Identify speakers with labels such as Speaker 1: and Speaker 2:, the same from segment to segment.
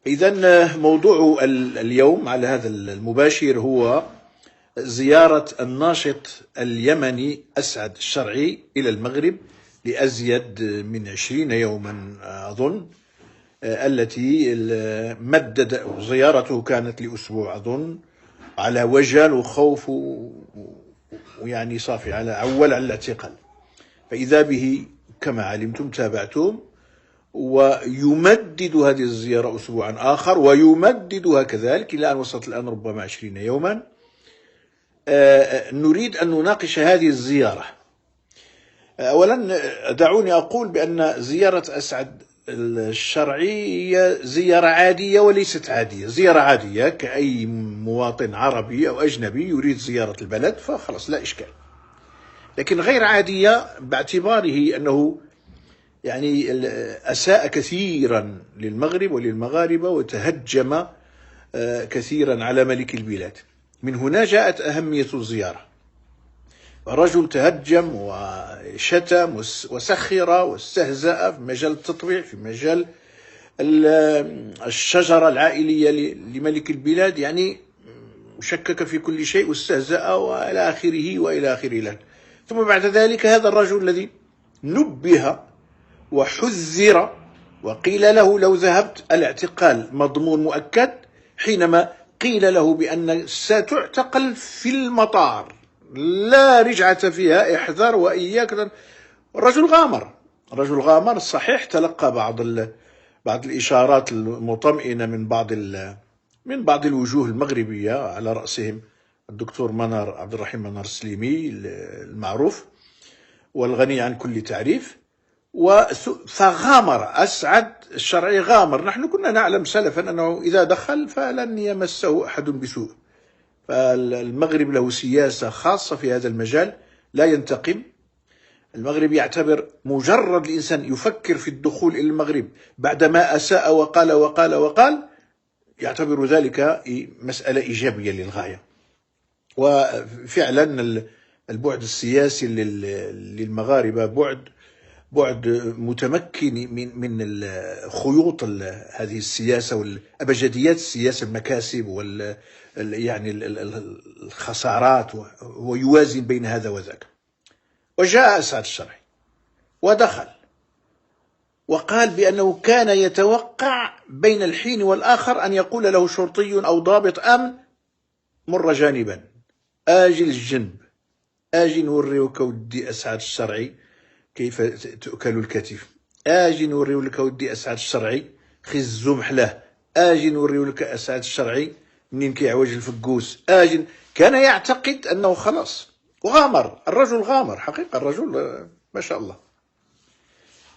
Speaker 1: إذن موضوع اليوم على هذا المباشر هو زيارة الناشط اليمني أسعد الشرعي إلى المغرب لأزيد من 20 يوما أظن، التي مدد زيارته كانت لأسبوع أظن، على وجل وخوف ويعني صافي على الاعتقال. فإذا به كما علمتم تابعتم، ويمدد هذه الزيارة أسبوعا آخر ويمددها كذلك إلى أن وصلت الآن ربما 20 يوما. نريد أن نناقش هذه الزيارة. أولا دعوني أقول بأن زيارة أسعد الشرعي هي زيارة عادية وليست عادية، زيارة عادية كأي مواطن عربي أو أجنبي يريد زيارة البلد فخلاص لا إشكال، لكن غير عادية باعتباره أنه يعني أساء كثيرا للمغرب وللمغاربة وتهجم كثيرا على ملك البلاد. من هنا جاءت أهمية الزيارة. الرجل تهجم وشتم وسخر واستهزأ في مجال التطبيع، في مجال الشجرة العائلية لملك البلاد، يعني شكك في كل شيء واستهزأ وإلى آخره وإلى آخره. ثم بعد ذلك هذا الرجل الذي نبه وحذر وقيل له لو ذهبت الاعتقال مضمون مؤكد، حينما قيل له بأن ستعتقل في المطار لا رجعة فيها، احذر وإياك. الرجل غامر صحيح، تلقى بعض الإشارات المطمئنة من بعض الوجوه المغربية، على رأسهم الدكتور منار عبد الرحيم منار السليمي المعروف والغني عن كل تعريف. فغامر أسعد الشرعي، غامر. نحن كنا نعلم سلفا أنه إذا دخل فلن يمسه أحد بسوء، فالمغرب له سياسة خاصة في هذا المجال، لا ينتقم. المغرب يعتبر مجرد الإنسان يفكر في الدخول إلى المغرب بعدما أساء وقال يعتبر ذلك مسألة إيجابية للغاية. وفعلا البعد السياسي للمغاربة بعد متمكن من خيوط هذه السياسة والأبجديات السياسة، المكاسب يعني الخسارات، ويوازن بين هذا وذاك. وجاء أسعد الشرعي ودخل وقال بأنه كان يتوقع بين الحين والآخر أن يقول له شرطي أو ضابط أمن: مر جانبا، آجي الجنب، آجي نوريوك ودي أسعد الشرعي كيف تؤكل الكتف، آجي نوريو لك ودي أسعد الشرعي خي الزمح له، آجي نوريو لك أسعد الشرعي منين كيعوج الفقوس، آجي. كان يعتقد أنه خلاص، وغامر الرجل، غامر حقيقة الرجل ما شاء الله،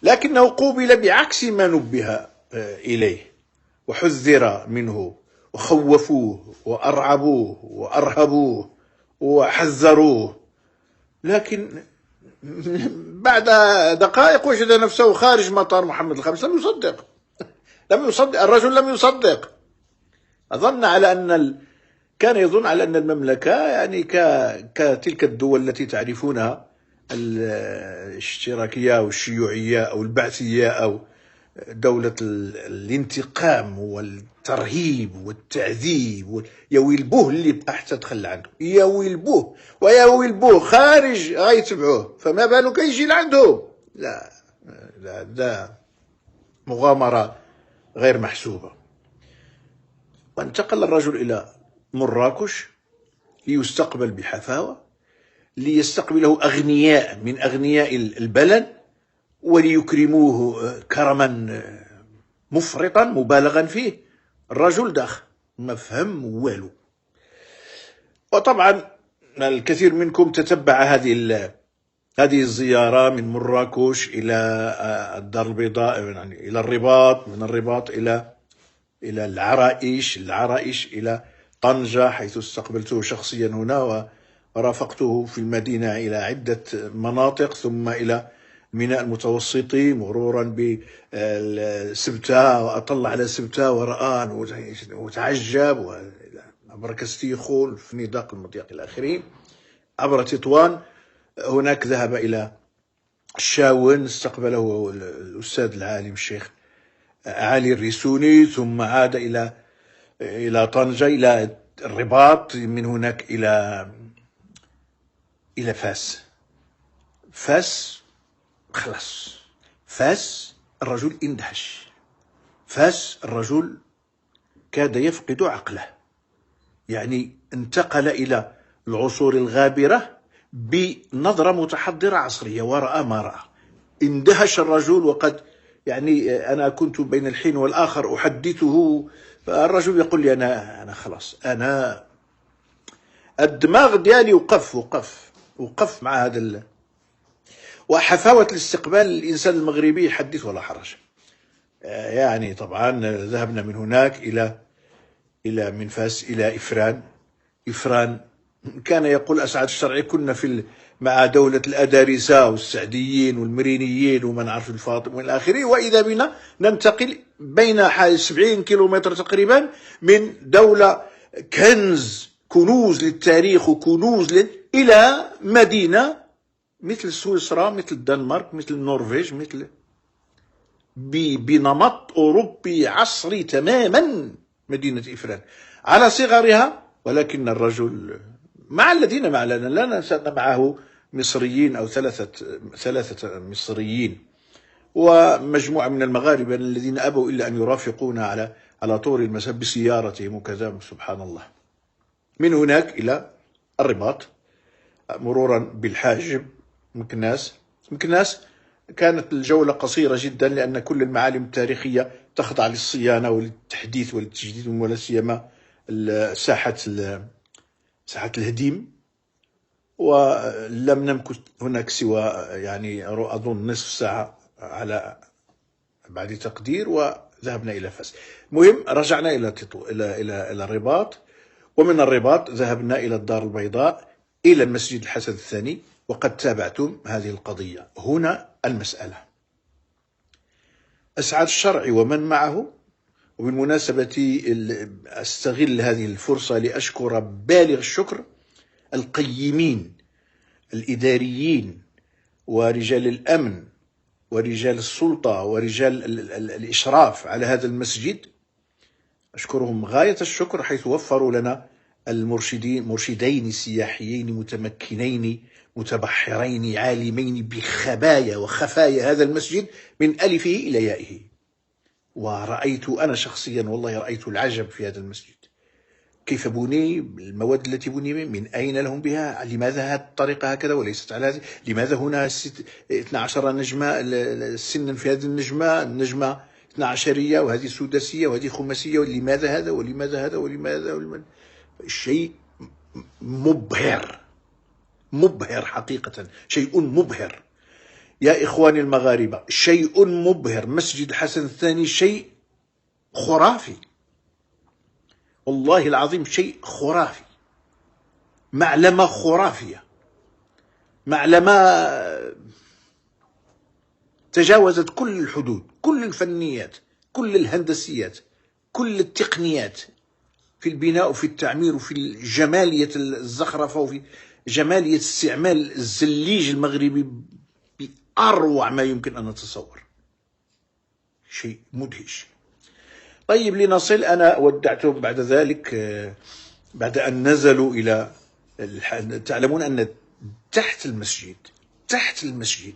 Speaker 1: لكنه قوبل بعكس ما نبه إليه وحذر منه وخوفوه وأرعبوه وأرهبوه وحذروه. لكن بعد دقائق وجد نفسه خارج مطار محمد الخامس. لم يصدق الرجل، لم يصدق. كان يظن على أن المملكة يعني كتلك الدول التي تعرفونها، الاشتراكية أو الشيوعية أو البعثية، أو دولة الانتقام والترهيب والتعذيب. يا ويلبوه اللي بقى حتى تخلى عنه، يا ويلبوه خارج غيتبعوه، فما بالك يجي لعنده؟ لا مغامرة غير محسوبة. وانتقل الرجل إلى مراكش ليستقبل بحفاوة، ليستقبله أغنياء من أغنياء البلد وليكرموه كرما مفرطا مبالغا فيه. الرجل داخل ما فهم والو. وطبعا الكثير منكم تتبع هذه الزيارة من مراكش إلى الدار البيضاء، يعني إلى الرباط، من الرباط إلى العرائش إلى طنجة، حيث استقبلته شخصيا هنا ورافقته في المدينة إلى عدة مناطق، ثم إلى ميناء المتوسطي، مرورا بسبتة، وأطلع على سبتة ورآن وتعجب، عبر كستيخول، الفنيدق، المضيق إلى آخره، عبر تطوان. هناك ذهب إلى الشاون، استقبله الأستاذ العالم الشيخ علي الريسوني، ثم عاد إلى طنجة، إلى الرباط، من هناك إلى فاس. فاس خلاص، فاس الرجل اندهش، فاس الرجل كاد يفقد عقله، يعني انتقل إلى العصور الغابرة بنظرة متحضرة عصرية، ورأى ما رأى. اندهش الرجل، وقد يعني أنا كنت بين الحين والآخر أحدثه، فالرجل يقول لي أنا خلاص، أنا الدماغ ديالي وقف مع هذا وحفاوة الاستقبال الإنسان المغربي حدث ولا حرج. يعني طبعا ذهبنا من هناك من فاس إلى إفران. كان يقول أسعد الشرعي كنا مع دولة الأدارسة والسعديين والمرينيين ومن عرف الفاطم والى آخره، وإذا بنا ننتقل بين 70 كيلومتر تقريبا من دولة كنوز للتاريخ وكنوز إلى مدينة مثل سويسرا، مثل الدنمارك، مثل النرويج، بنمط أوروبي عصري تماما. مدينة إفران على صغرها، ولكن الرجل مع الذين معنا، لا ننسى أن معه مصريين أو ثلاثة مصريين ومجموعة من المغاربة الذين أبوا إلا أن يرافقونا على طور المسافة بسيارتهم وكذا. سبحان الله. من هناك إلى الرباط، مرورا بالحاجب، مكناس. كانت الجولة قصيرة جدا، لأن كل المعالم التاريخية تخضع للصيانة وللتحديث وللتجديد، ولا سيما ساحة الهديم. ولم نمكث هناك سوى يعني أظن نصف ساعة على بعد تقدير، وذهبنا إلى فاس. مهم، رجعنا إلى الرباط، ومن الرباط ذهبنا إلى الدار البيضاء، إلى المسجد الحسن الثاني. وقد تابعتم هذه القضية. هنا المسألة، أسعد الشرعي ومن معه، وبالمناسبة أستغل هذه الفرصة لأشكر بالغ الشكر القيمين الإداريين ورجال الأمن ورجال السلطة ورجال الإشراف على هذا المسجد. أشكرهم غاية الشكر، حيث وفروا لنا مرشدين سياحيين متمكنين متبحرين عالمين بخبايا وخفايا هذا المسجد من ألفه إلى يائه. ورأيت أنا شخصيا، والله رأيت العجب في هذا المسجد، كيف بني، المواد التي بني من أين لهم بها، لماذا هذه الطريقة هكذا وليست على هذه، لماذا هنا 12 نجمة سنا في هذه النجمة 12 وهذه سداسية وهذه خماسية، لماذا هذا ولماذا هذا ولماذا. شيء مبهر حقيقة، شيء مبهر يا إخواني المغاربة، شيء مبهر. مسجد الحسن الثاني شيء خرافي، والله العظيم شيء خرافي، معلمة خرافية، معلمة تجاوزت كل الحدود، كل الفنيات، كل الهندسيات، كل التقنيات في البناء وفي التعمير وفي جمالية الزخرفة وفي جمالية استعمال الزليج المغربي بأروع ما يمكن أن نتصور. شيء مدهش. طيب، لنصل، أنا ودعتهم بعد ذلك، بعد أن نزلوا إلى تعلمون أن تحت المسجد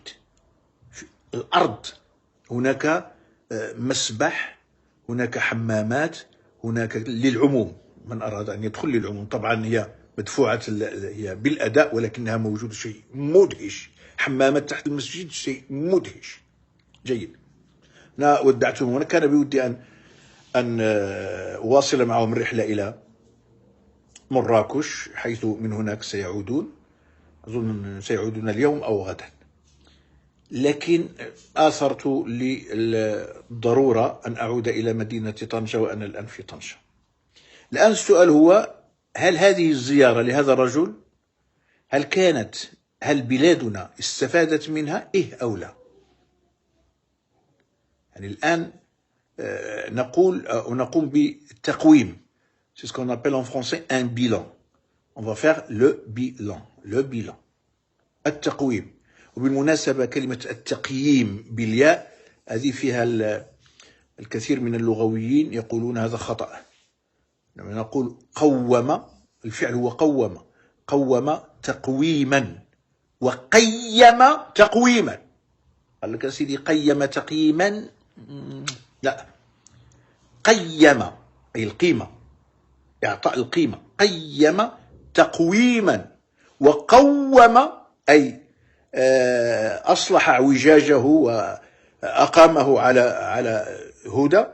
Speaker 1: في الأرض هناك مسبح، هناك حمامات، هناك للعموم، من أراد أن يدخل للعموم. طبعا هي مدفوعة، هي بالأداء، ولكنها موجود. شيء مدهش، حمامات تحت المسجد، شيء مدهش جيد. أنا ودعتهم، وأنا كان بودي أن أواصل معهم الرحلة إلى مراكش، حيث من هناك سيعودون، أظن سيعودون اليوم أو غدا، لكن آثرت للضرورة أن أعود إلى مدينة طنجة، وأنا الآن في طنجة. الآن السؤال هو، هل هذه الزيارة لهذا الرجل هل بلادنا استفادت منها أو لا؟ يعني الآن نقوم بالتقويم. C'est ce qu'on appelle en français un bilan. On va faire le bilan. التقويم. وبالمناسبة كلمة التقييم بالياء هذه فيها الكثير من اللغويين يقولون هذا خطأ. لما نقول قوم، الفعل هو قوم، قوم تقويما، وقيم تقويما. قال لك سيدي قيم تقييما، لا، قيم أي القيمة، إعطاء القيمة. قيم تقويما، وقوم أي أصلح اعوجاجه وأقامه على هدى.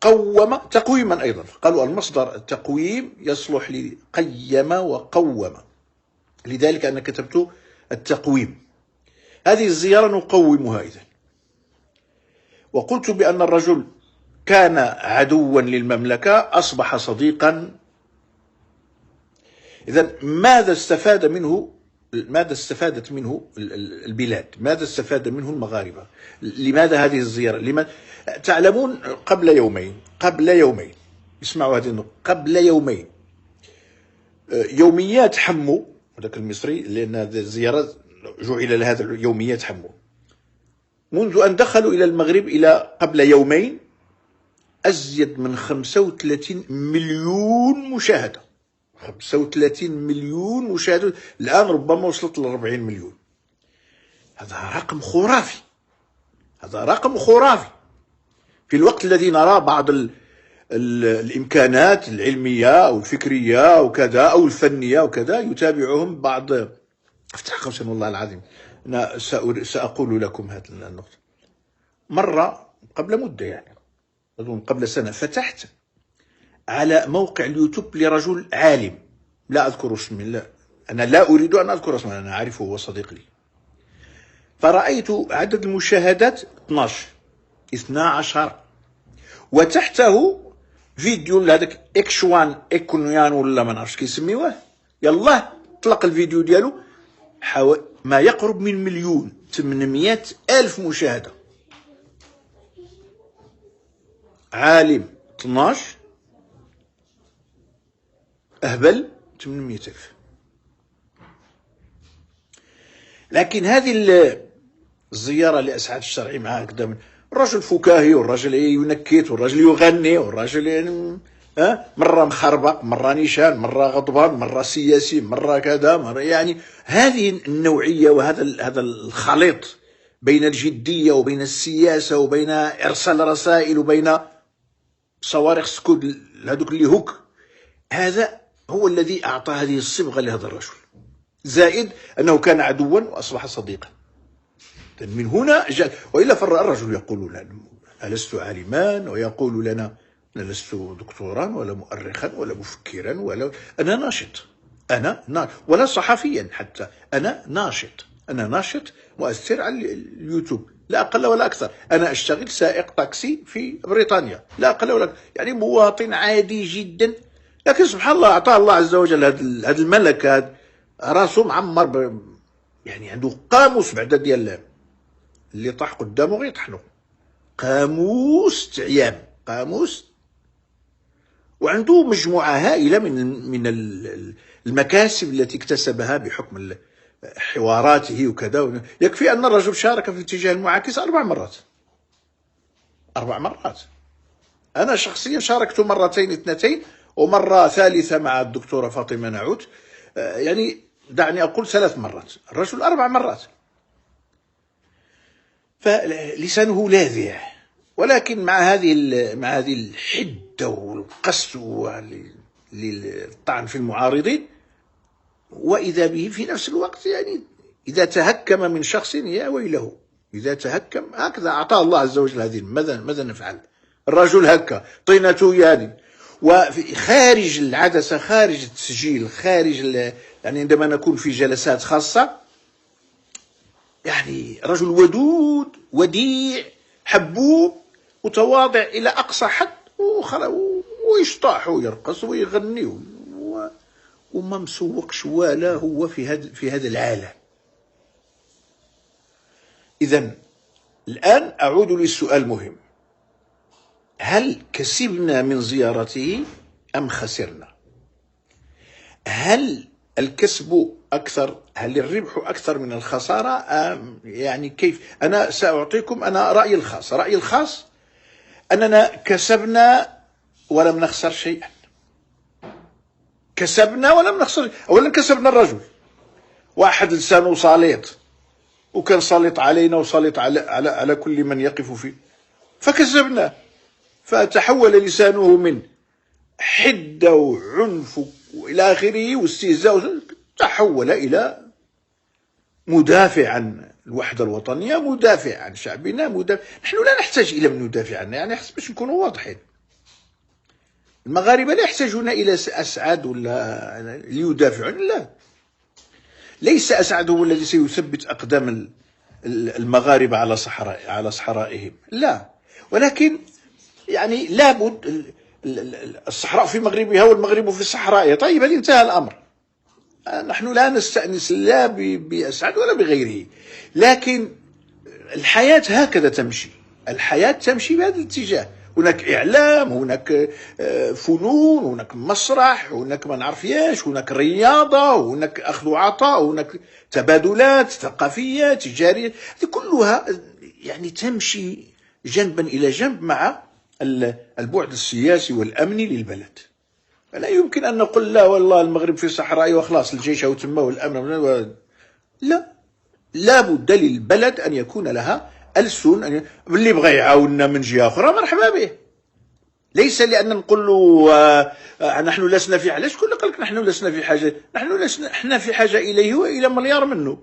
Speaker 1: قوم تقويما أيضا، قالوا المصدر التقويم يصلح لقيم وقوم، لذلك أنا كتبت التقويم. هذه الزيارة نقومها إذن. وقلت بأن الرجل كان عدوا للمملكة أصبح صديقا. إذن ماذا استفادت منه البلاد؟ ماذا استفاد منه المغاربة؟ لماذا هذه الزيارة؟ تعلمون قبل يومين اسمعوا هذه النقطة، قبل يومين يوميات حمو هذاك المصري، لأن هذه الزيارة جعل لهذا يوميات حمو، منذ أن دخلوا إلى المغرب إلى قبل يومين أزيد من 35 مليون مشاهدة. 35 مليون مشاهدة، الآن ربما وصلت ل 40 مليون. هذا رقم خرافي، هذا رقم خرافي في الوقت الذي نرى بعض الإمكانات العلمية أو الفكرية أو كذا أو الفنية وكذا يتابعهم بعض. افتح قوسا والله العظيم، أنا سأقول لكم هذه النقطة. مرة قبل مدة، يعني أظن قبل سنة، فتحت على موقع اليوتيوب لرجل عالم لا أذكر اسمه، لا أنا لا أريد أن أذكر اسمه، أنا أعرفه، هو صديق لي. فرأيت عدد المشاهدات 12 وتحته فيديو لهذاك إكشوان إكونيان ولا ما نعرفش كيسميوه، يلا طلق الفيديو ديالو ما يقرب من 1,800,000 مشاهدة. عالم 12، أهبل 800,000. لكن هذه الزيارة لأسعد الشرعي مع هكذا الرجل فكاهي، والرجل ينكت، والرجل يغني، والرجل يعني مرة مخربق، مرة نيشان، مرة غضبان، مرة سياسي، مرة كذا، مرة يعني هذه النوعية وهذا الخليط بين الجدية وبين السياسة وبين إرسال رسائل وبين صواريخ سكود هذوك اللي هوك، هذا هو الذي أعطى هذه الصبغة لهذا الرجل. زائد أنه كان عدوا وأصبح صديقا. من هنا وإلا فالرجل يقول لنا ألست عالما، ويقول لنا أنا لست دكتورا ولا مؤرخا ولا مفكرا ولا أنا ناشط، ولا صحفيا حتى، أنا ناشط مؤثر على اليوتيوب لا أقل ولا أكثر. أنا أشتغل سائق تاكسي في بريطانيا لا أقل ولا أكثر، يعني مواطن عادي جدا. لكن سبحان الله أعطاه الله عز وجل هذا الملك، هذا راسه معمر يعني عنده قاموس بعد ديال اللي طاح قدامه غير يطحنه، قاموس تعيان، قاموس، وعنده مجموعة هائلة من المكاسب التي اكتسبها بحكم حواراته وكذا. يكفي أن الرجل شارك في الاتجاه المعاكس 4 مرات. 4 مرات. أنا شخصيا شاركت مرتين 2، ومرة ثالثة مع الدكتورة فاطمة نعوت، يعني دعني أقول 3 مرات، الرجل 4 مرات. فلسانه لاذع، ولكن مع هذه الحدة والقسوة للطعن في المعارضين، وإذا به في نفس الوقت يعني إذا تهكم من شخص يا ويله، إذا تهكم هكذا أعطاه الله عز وجل هذه. ماذا نفعل؟ الرجل هكا طينته يعني، وخارج العدسة، خارج التسجيل، يعني عندما نكون في جلسات خاصة، يعني رجل ودود وديع حبوب متواضع إلى أقصى حد، ويشطح ويرقص ويغني وما مسوقش ولا هو في هذا العالم. إذن الآن أعود للسؤال المهم، هل كسبنا من زيارته أم خسرنا؟ هل الكسب أكثر؟ هل الربح أكثر من الخسارة؟ يعني كيف؟ أنا سأعطيكم رأيي الخاص. أننا كسبنا ولم نخسر شيئا. كسبنا ولم نخسر. أولا كسبنا الرجل، واحد لسانه سليط، وكان سليط علينا وسليط على كل من يقف فيه، فكسبناه، فتحول لسانه من حدة وعنف وإلى آخره واستهزاء، تحول إلى مدافع عن الوحدة الوطنية، مدافع عن شعبنا، مدافع. نحن لا نحتاج إلى من يدافع عنا، يعني باش نكونوا واضحين. المغاربة لا يحتاجون إلى أسعد ولا ليدافعون، لا، ليس أسعد هو الذي سيثبت أقدام المغاربة على صحرائهم، لا، ولكن يعني لابد الصحراء في مغربها والمغرب في صحرائها. طيب، هل انتهى الأمر؟ نحن لا نستأنس لا بأسعد ولا بغيره، لكن الحياة هكذا تمشي، الحياة تمشي بهذا الاتجاه. هناك إعلام، هناك فنون، هناك مسرح، هناك ما نعرف ايش، هناك رياضة، هناك أخذ وعطاء، هناك تبادلات ثقافية تجارية، هذه كلها يعني تمشي جنبا إلى جنب مع البعد السياسي والأمني للبلد. فلا يمكن أن نقول لا والله المغرب في الصحراء وخلاص الجيش أو تما والأمن، لا، لا بد للبلد أن يكون لها ألسن، اللي بغى يعاوننا من جهة أخرى مرحبا به، ليس لأن نقول له نحن لسنا في حاجة. شكون قال لك نحن لسنا في حاجة؟ نحن في حاجة إليه وإلى مليار منه،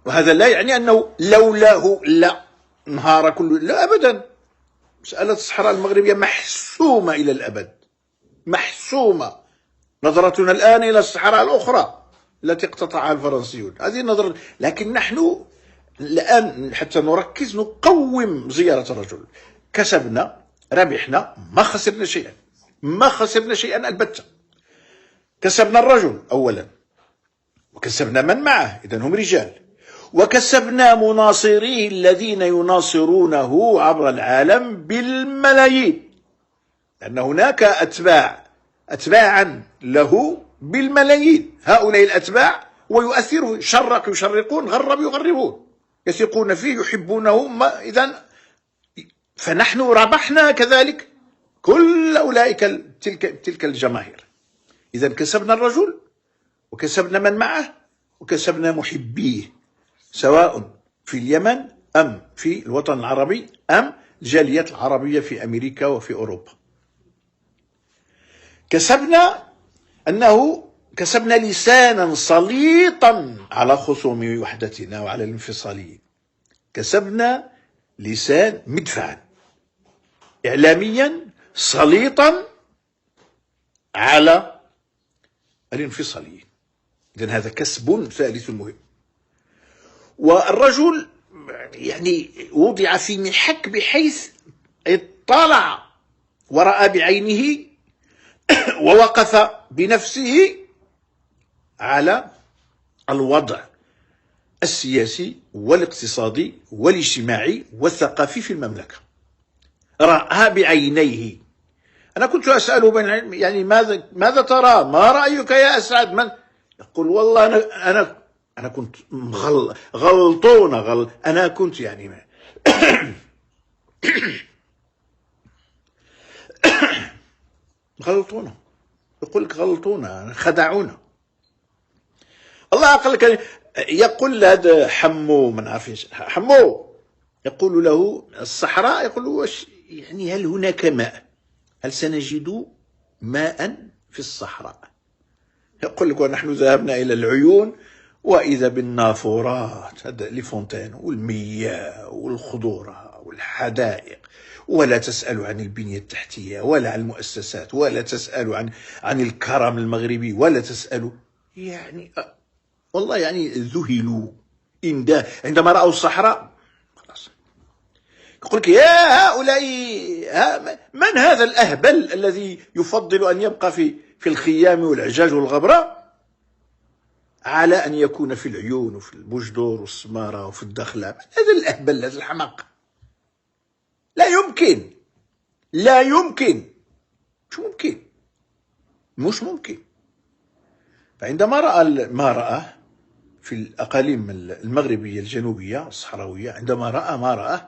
Speaker 1: وهذا لا يعني أنه لولاه لا نهار كله، لا أبدا. مسألة الصحراء المغربية محسومة إلى الأبد، محسومة. نظرتنا الآن إلى الصحراء الأخرى التي اقتطعها الفرنسيون، هذه النظرة. لكن نحن الآن حتى نركز نقوم زيارة الرجل. كسبنا، ربحنا، ما خسرنا شيئا، ما خسرنا شيئا البتة. كسبنا الرجل أولا، وكسبنا من معه، إذن هم رجال، وكسبنا مناصريه الذين يناصرونه عبر العالم بالملايين، لأن هناك أتباعا له بالملايين. هؤلاء الأتباع ويؤثرون، شرق يشرقون، غرب يغربون، يثقون فيه، يحبونه. إذن فنحن ربحنا كذلك كل أولئك تلك الجماهير. إذن كسبنا الرجل، وكسبنا من معه، وكسبنا محبيه، سواء في اليمن أم في الوطن العربي أم الجاليات العربية في أمريكا وفي أوروبا. كسبنا لسانا سليطا على خصوم وحدتنا وعلى الانفصاليين. كسبنا لسان مدفعا إعلاميا سليطا على الانفصاليين. إذن هذا كسب ثالث مهم. والرجل يعني وضع في محك بحيث اطلع ورأى بعينه ووقف بنفسه على الوضع السياسي والاقتصادي والاجتماعي والثقافي في المملكة، رأى بعينيه. أنا كنت أسأله يعني ماذا ترى؟ ما رأيك يا أسعد؟ من يقول والله أنا كنت غلطونة، أنا كنت يعني غلطونا، يقول لك غلطونا، خدعونا. الله قال لك، يقول هذا حمو ما نعرفش حمو، يقول له الصحراء، يقول له يعني هل هناك ماء؟ هل سنجد ماء في الصحراء؟ يقول لك ونحن ذهبنا إلى العيون وإذا بالنافورات، هذا لفونتين، والمياه والخضورة والحدائق، ولا تسأل عن البنية التحتية ولا عن المؤسسات، ولا تسأل عن الكرم المغربي، ولا تسأل يعني والله يعني ذهلوا عندما رأوا الصحراء. خلاص يقول لك يا هؤلاء، من هذا الأهبل الذي يفضل أن يبقى في الخيام والعجاج والغبرة على أن يكون في العيون وفي البجدور والسمارة وفي الدخلة؟ هذا الأهبل، هذا الحماق، لا يمكن، لا يمكن، مش ممكن. فعندما رأى ما رأى في الأقاليم المغربية الجنوبية الصحراوية، عندما رأى ما رأى،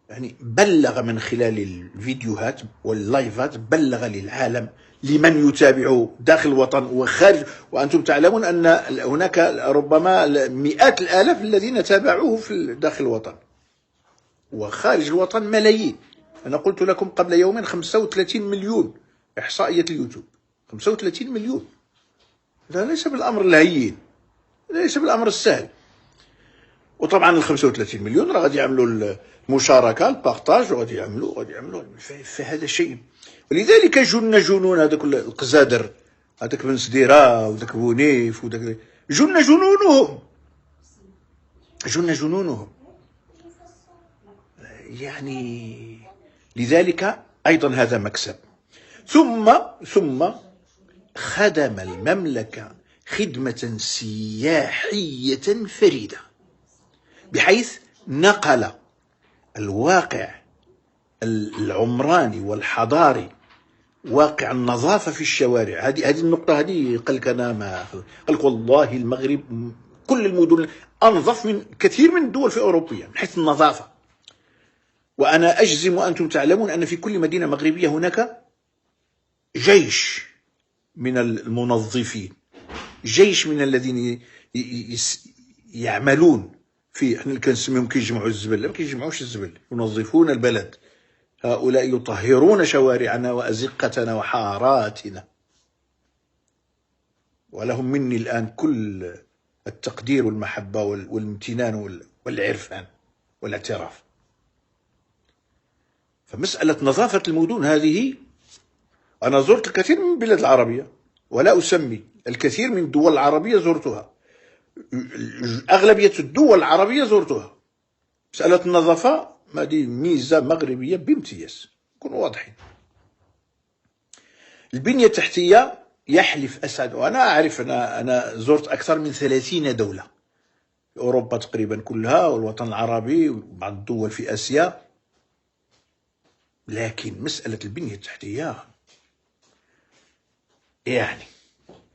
Speaker 1: يعني بلغ من خلال الفيديوهات واللايفات، بلغ للعالم، لمن يتابعه داخل الوطن وخارج. وأنتم تعلمون أن هناك ربما مئات الآلاف الذين تابعوه في داخل الوطن، وخارج الوطن ملايين. أنا قلت لكم قبل يومين 35 مليون إحصائية اليوتيوب، 35 مليون. هذا ليس بالأمر الهين، ليس بالأمر السهل. وطبعا ال 35 مليون راه غادي يعملوا المشاركه، البارطاج، وغادي يعملوا فهذا شيء. ولذلك جن جنون هذاك القزادر، هذاك بن سديره وذاك بونيف وذاك، جن جنونهم، جن جنونهم. يعني لذلك ايضا هذا مكسب. ثم خدم المملكه خدمه سياحيه فريده، بحيث نقل الواقع العمراني والحضاري، واقع النظافة في الشوارع. هذه النقطة هذه قال لك أنا ما قال لك والله المغرب كل المدن أنظف من كثير من الدول في أوروبية من حيث النظافة. وأنا أجزم وأنتم تعلمون أن في كل مدينة مغربية هناك جيش من المنظفين، جيش من الذين يعملون في، احنا كنسميهم كيجمعوا الزبل، لا ما كيجمعوش الزبل، ينظفون البلد. هؤلاء يطهرون شوارعنا وأزقتنا وحاراتنا، ولهم مني الآن كل التقدير والمحبة والامتنان والعرفان والاعتراف. فمسألة نظافة المدن هذه، أنا زرت الكثير من البلاد العربية، ولا أسمي، الكثير من الدول العربية زرتها، أغلبية الدول العربية زرتها. مسألة النظافة هذه ميزة مغربية بامتياز، نكونوا واضحين. البنية التحتية يحلف أسعد، وأنا أعرف، أنا زرت أكثر من 30 دولة في أوروبا تقريبا كلها، والوطن العربي وبعض الدول في آسيا، لكن مسألة البنية التحتية يعني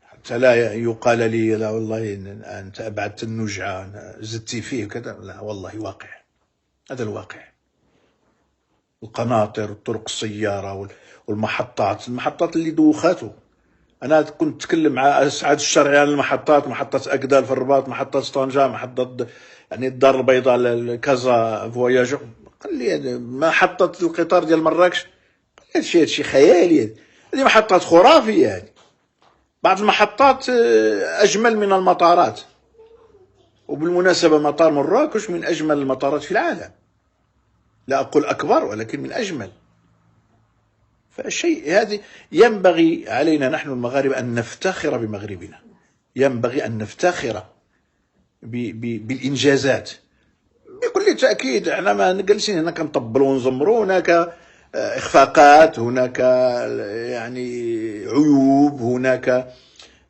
Speaker 1: حتى لا يقال لي لا والله أنت أبعدت النجعة زدتي فيه وكذا، لا والله واقع، هذا الواقع. القناطر، الطرق السيارة، المحطات اللي دوخاته. أنا كنت أتكلم مع أسعد الشرعي عن المحطات، محطة أكدال في الرباط، محطة طنجة، محطة يعني الدار البيضاء كازا فواياج، قال لي محطة القطار ديال مراكش، قال لي هادشي خيالي، هذه محطات خرافية يعني. بعض المحطات أجمل من المطارات، وبالمناسبة مطار مراكش من أجمل المطارات في العالم، لا أقول أكبر ولكن من أجمل. فالشيء هذه ينبغي علينا نحن المغاربة أن نفتخر بمغربنا، ينبغي أن نفتخر بالإنجازات بكل تأكيد. احنا ما نجلسين هنا كنطبلوا ونزمروا، هناك إخفاقات، هناك يعني عيوب، هناك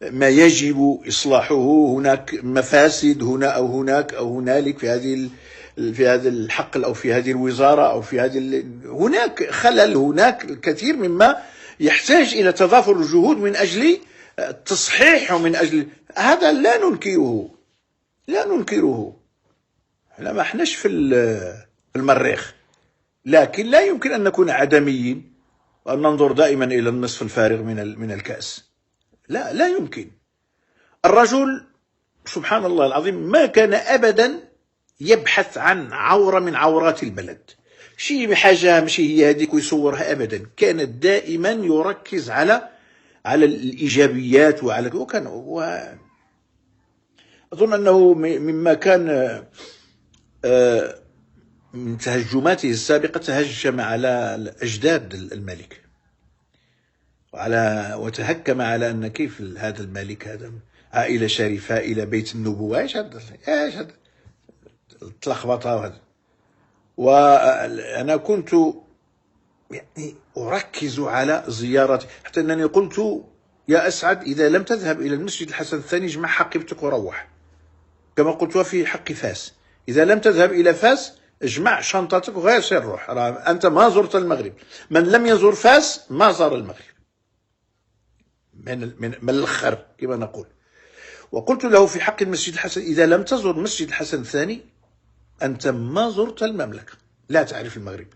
Speaker 1: ما يجب إصلاحه، هناك مفاسد هنا أو هناك أو هنالك في هذا الحقل أو في هذه الوزارة أو في هذه هناك خلل، هناك الكثير مما يحتاج إلى تضافر الجهود من أجل تصحيحه، من أجل هذا لا ننكره، لا ننكره. احنا ما احناش في المريخ، لكن لا يمكن أن نكون عدميين وأن ننظر دائما إلى النصف الفارغ من الكأس. لا يمكن. الرجل سبحان الله العظيم ما كان أبدا يبحث عن عورة من عورات البلد، شيء حاجة ماشي هي هذيك ويصورها أبدا، كان دائما يركز على الإيجابيات وكان أظن أنه مما كان من تهجماته السابقة تهجم على أجداد الملك، وتهكم على أن كيف هذا الملك، هذا عائلة شريفة إلى بيت النبوة، ايش هذا تلخبطها وهذا. وأنا كنت يعني أركز على زيارتي، حتى أنني قلت يا أسعد إذا لم تذهب إلى المسجد الحسن الثاني اجمع حقيبتك وروح، كما قلتها في حق فاس، إذا لم تذهب إلى فاس اجمع شنطتك وغير سير روح، أنت ما زرت المغرب. من لم يزور فاس ما زار المغرب من الخر كما نقول. وقلت له في حق المسجد الحسن إذا لم تزر مسجد الحسن الثاني أنت ما زرت المملكة، لا تعرف المغرب.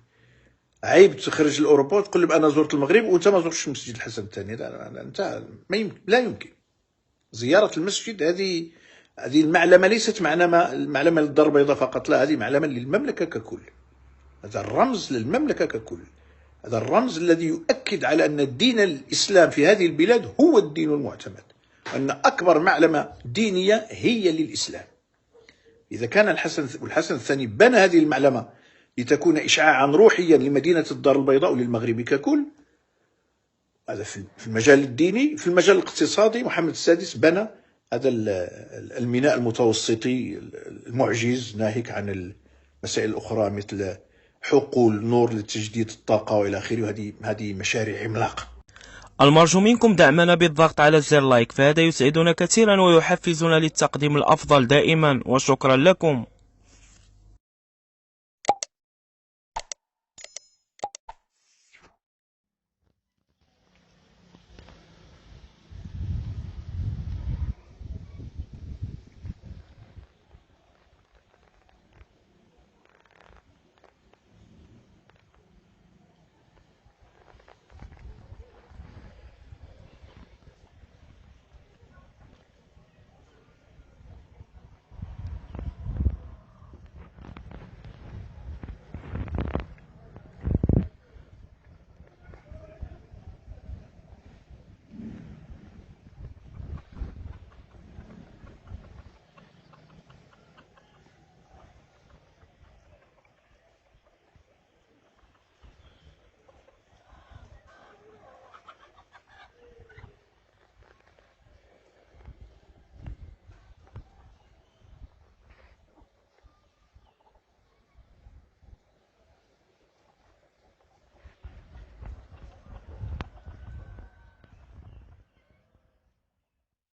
Speaker 1: عيب تخرج لاوروبا وتقول لهم انا زرت المغرب وانت ما زرتش المسجد الحسن الثاني. لا انت ما يمكن، لا يمكن. زياره المسجد هذه المعلمه ليست معلمه للدار البيضاء فقط، لا، هذه معلمه للمملكه ككل. هذا الرمز للمملكه ككل، هذا الرمز الذي يؤكد على ان الدين الاسلام في هذه البلاد هو الدين المعتمد، وان اكبر معلمه دينيه هي للاسلام. إذا كان الحسن الثاني بنى هذه المعلمة لتكون إشعاعا روحيا لمدينة الدار البيضاء وللمغرب ككل، هذا في المجال الديني. في المجال الاقتصادي محمد السادس بنى هذا الميناء المتوسطي المعجز، ناهيك عن المسائل الأخرى مثل حقول نور لتجديد الطاقة وإلى آخره، وهذه مشاريع عملاقة.
Speaker 2: المرجو منكم دعمنا بالضغط على زر لايك، فهذا يسعدنا كثيرا ويحفزنا للتقديم الأفضل دائما، وشكرا لكم.